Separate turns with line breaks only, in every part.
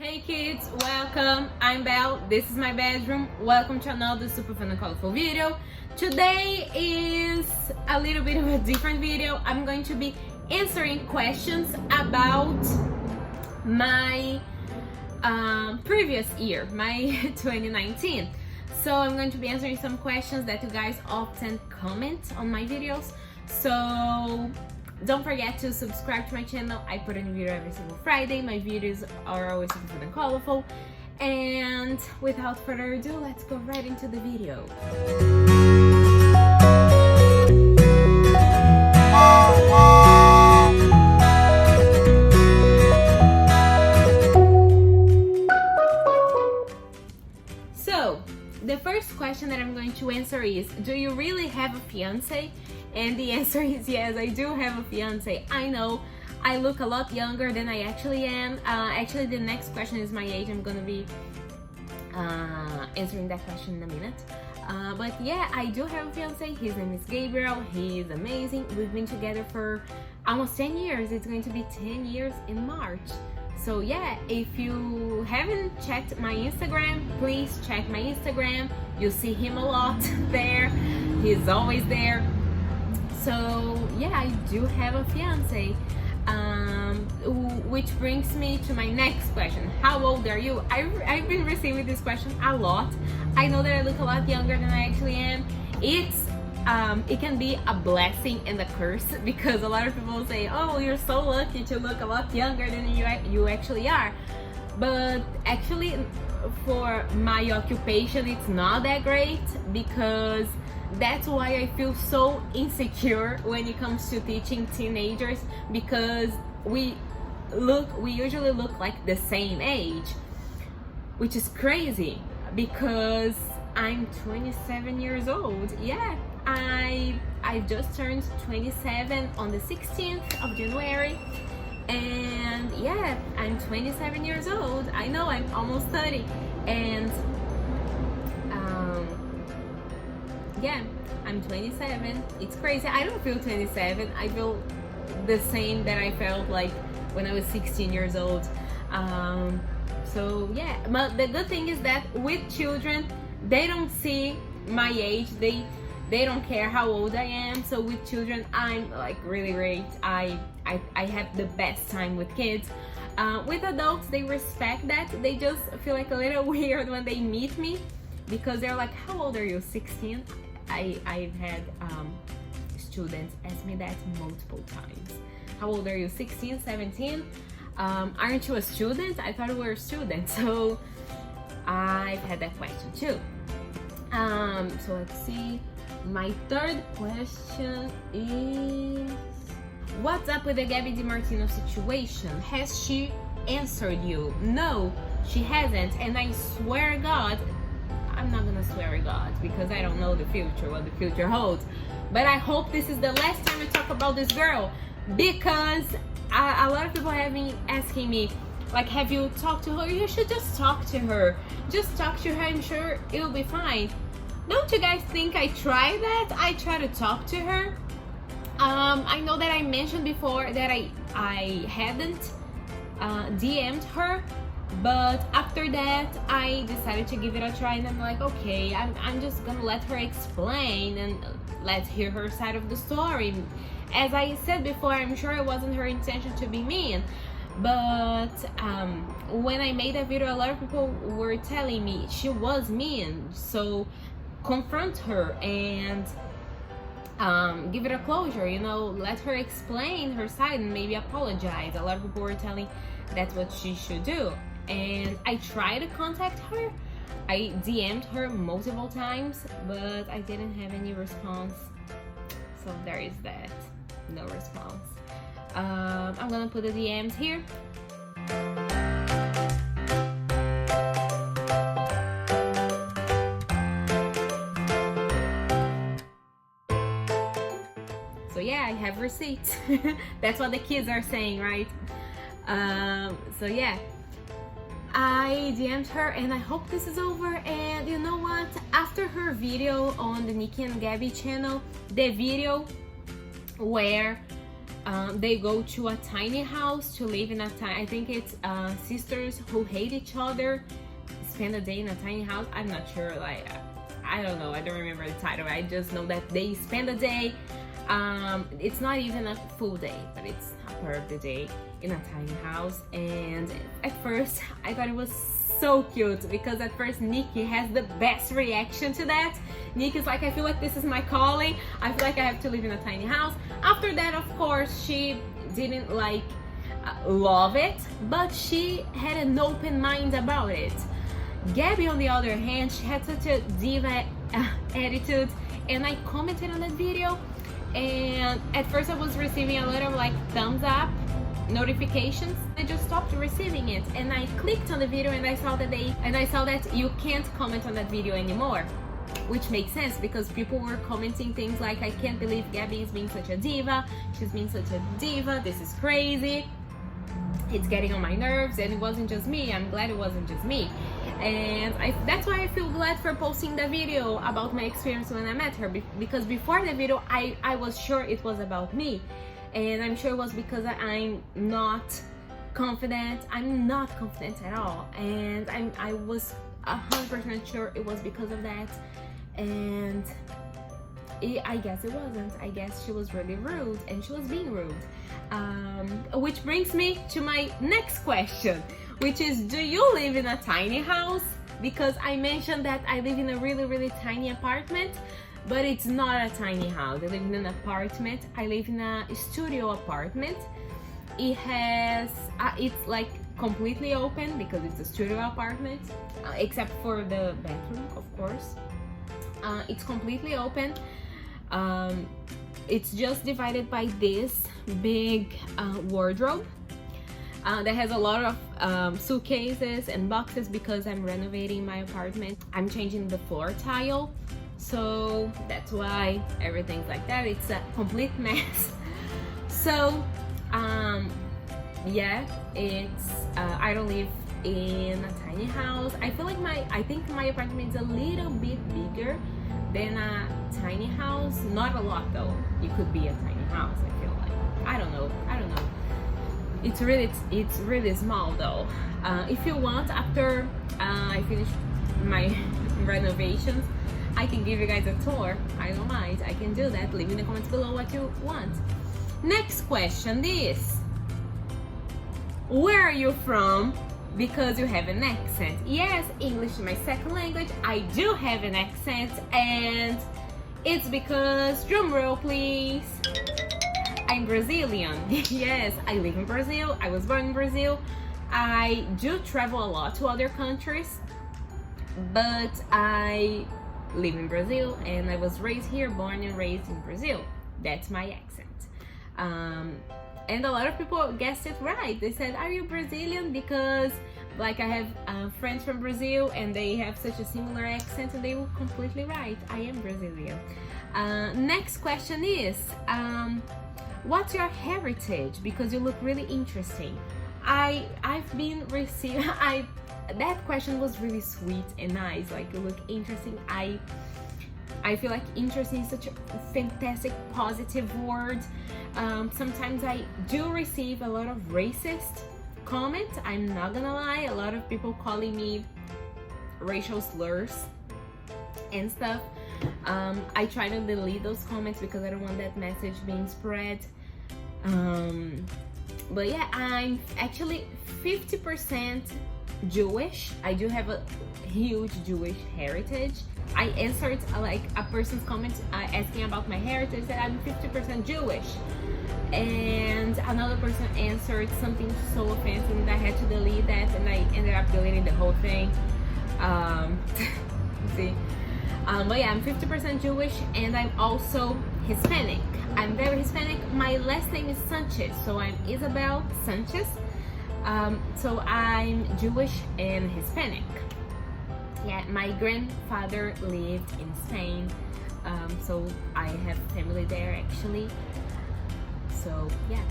Hey kids, welcome. I'm Belle. This is my bedroom. Welcome to another super fun and colorful video. Today is a little bit of a different video. I'm going to be answering questions about my previous year, my 2019. So I'm going to be answering some questions that you guys often comment on my videos. So don't forget to subscribe to my channel. I put a new video every single Friday. My videos are always super fun and colorful. And without further ado, let's go right into the video. So, the first question that I'm going to answer is, do you really have a fiance? And the answer is yes, I do have a fiance. I know I look a lot younger than I actually am. Actually, the next question is my age. I'm gonna be answering that question in a minute. But yeah, I do have a fiance. His name is Gabriel. He is amazing. We've been together for almost 10 years. It's going to be 10 years in March. So yeah, if you haven't checked my Instagram, please check my Instagram. You'll see him a lot there. He's always there. So yeah, I do have a fiance, which brings me to my next question. How old are you? I've been receiving this question a lot. I know that I look a lot younger than I actually am. It can be a blessing and a curse, because a lot of people say, oh, you're so lucky to look a lot younger than you actually are. But actually, for my occupation, it's not that great, because that's why I feel so insecure when it comes to teaching teenagers, because we usually look like the same age, which is crazy because I'm 27 years old. Yeah, I just turned 27 on the 16th of January, and yeah, I'm 27 years old. I know I'm almost 30, and yeah, I'm 27. It's crazy. I don't feel 27. I feel the same that I felt like when I was 16 years old. So yeah, but the good thing is that with children, they don't see my age. They don't care how old I am. So with children, I'm like really great. I have the best time with kids. With adults, they respect that. They just feel like a little weird when they meet me, because they're like, how old are you? 16? I've had students ask me that multiple times. How old are you? 16, 17? Aren't you a student? I thought you were a student. So I've had that question too. So let's see. My third question is, what's up with the Gabi DiMartino situation? Has she answered you? No, she hasn't. And I swear to God, I'm not gonna swear at God because I don't know the future, what the future holds. But I hope this is the last time we talk about this girl, because a lot of people have been asking me, like, have you talked to her? You should just talk to her. Just talk to her. I'm sure it'll be fine. Don't you guys think I try that? I try to talk to her. I know that I mentioned before that I hadn't DM'd her. But after that, I decided to give it a try, and I'm like, okay, I'm just gonna let her explain and let's hear her side of the story. As I said before, I'm sure it wasn't her intention to be mean, but when I made that video, a lot of people were telling me she was mean, so confront her and give it a closure, you know, let her explain her side and maybe apologize. A lot of people were telling that's what she should do. And I tried to contact her. I DM'd her multiple times, but I didn't have any response. So there is that. No response. I'm gonna put the DMs here. So yeah, I have receipts. That's what the kids are saying, right? So yeah, I DM'd her, and I hope this is over. And you know what? After her video on the Nikki and Gabi channel, the video where they go to a tiny house to live in a tiny, I think it's sisters who hate each other spend a day in a tiny house. I'm not sure, like I don't know, I don't remember the title. I just know that they spend a day, it's not even a full day, but it's a part of the day in a tiny house. And at first I thought it was so cute, because at first Nikki has the best reaction to that. Nikki's like, I feel like this is my calling, I feel like I have to live in a tiny house. After that, of course, she didn't like love it, but she had an open mind about it. Gabi, on the other hand, she had such a diva attitude, and I commented on that video, and at first I was receiving a lot of like thumbs up notifications. I just stopped receiving it, and I clicked on the video and I saw that you can't comment on that video anymore, which makes sense because people were commenting things like, I can't believe Gabi is being such a diva, she's being such a diva, this is crazy, it's getting on my nerves. And it wasn't just me, I'm glad it wasn't just me. And that's why I feel glad for posting the video about my experience when I met her, because before the video I was sure it was about me, and I'm sure it was because I'm not confident. I'm not confident at all, and I was 100% sure it was because of that. And I guess it wasn't. I guess she was really rude, and she was being rude. Which brings me to my next question, which is, do you live in a tiny house? Because I mentioned that I live in a really tiny apartment, but it's not a tiny house. I live in an apartment. I live in a studio apartment. It has, it's like completely open because it's a studio apartment, except for the bathroom, of course. It's completely open. It's just divided by this big wardrobe that has a lot of suitcases and boxes because I'm renovating my apartment. I'm changing the floor tile, so that's why everything's like that. It's a complete mess. So yeah, it's I don't live in a tiny house. I feel like I think my apartment is a little bit bigger than a tiny house. Not a lot though. It could be a tiny house, I feel like. I don't know. It's really small though. If you want, after I finish my renovations, I can give you guys a tour. I don't mind. I can do that. Leave in the comments below what you want. Next question is, where are you from? Because you have an accent. Yes, English is my second language. I do have an accent, and it's because, drum roll please, I'm Brazilian. Yes, I live in Brazil. I was born in Brazil. I do travel a lot to other countries, but I live in Brazil, and I was raised here, born and raised in Brazil. That's my accent. And a lot of people guessed it right. They said, are you Brazilian? Because like I have friends from Brazil and they have such a similar accent, and they were completely right. I am Brazilian. Next question is, what's your heritage? Because you look really interesting. I've been receiving, that question was really sweet and nice. Like, you look interesting. I feel like interesting is such a fantastic positive word. Sometimes I do receive a lot of racist comments. I'm not gonna lie, a lot of people calling me racial slurs and stuff. I try to delete those comments because I don't want that message being spread. But yeah, I'm actually 50% Jewish. I do have a huge Jewish heritage. I answered like a person's comment asking about my heritage, that I'm 50% Jewish, and another person answered something so offensive that I had to delete that, and I ended up deleting the whole thing. See, but yeah, I'm 50% Jewish, and I'm also Hispanic. I'm very Hispanic. My last name is Sanchez, so I'm Isabel Sanchez. So I'm Jewish and Hispanic. Yeah, my grandfather lived in Spain, so I have family there actually. So yeah.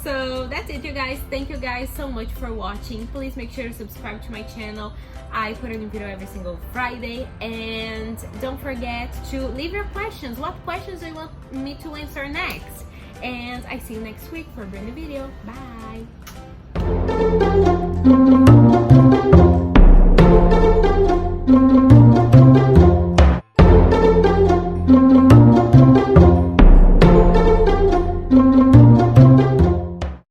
So that's it, you guys. Thank you guys so much for watching. Please make sure to subscribe to my channel. I put a new video every single Friday, and don't forget to leave your questions. What questions do you want me to answer next? and I see you next week for a brand new video. Bye.